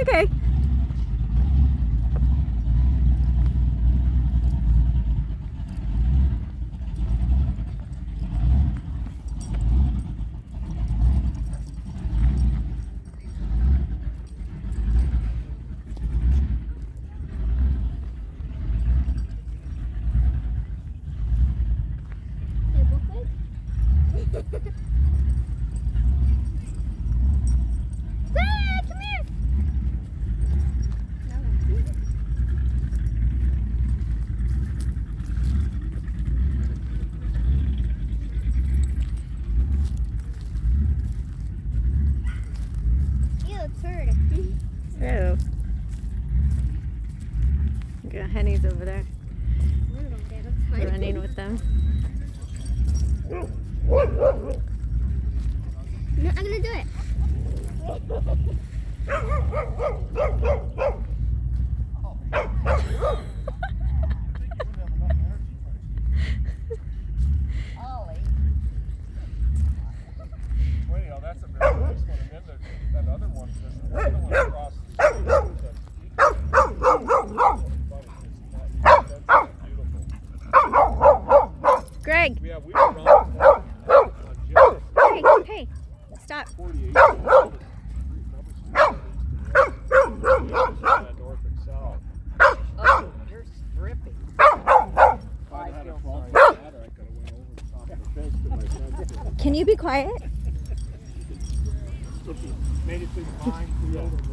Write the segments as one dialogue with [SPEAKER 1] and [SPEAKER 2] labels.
[SPEAKER 1] okay. Oh. Got Henny's over there. Running with them.
[SPEAKER 2] No, I'm gonna do it.
[SPEAKER 3] Well, that's a very nice one. And then that other one, the other one across the street.
[SPEAKER 1] Greg!
[SPEAKER 3] Yeah, we were on
[SPEAKER 1] Hey, stop.
[SPEAKER 3] 48. North and south.
[SPEAKER 4] Oh, you're stripping.
[SPEAKER 3] I had a fall from that, or I could have went over the top of the fence to my friend's place.
[SPEAKER 1] Can you be quiet?
[SPEAKER 3] Made it through the vine.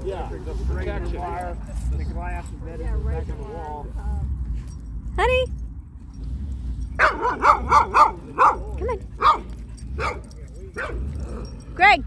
[SPEAKER 3] Yeah, the protection wire, the glass embedded in the back of the wall.
[SPEAKER 1] Honey! Come on. Greg!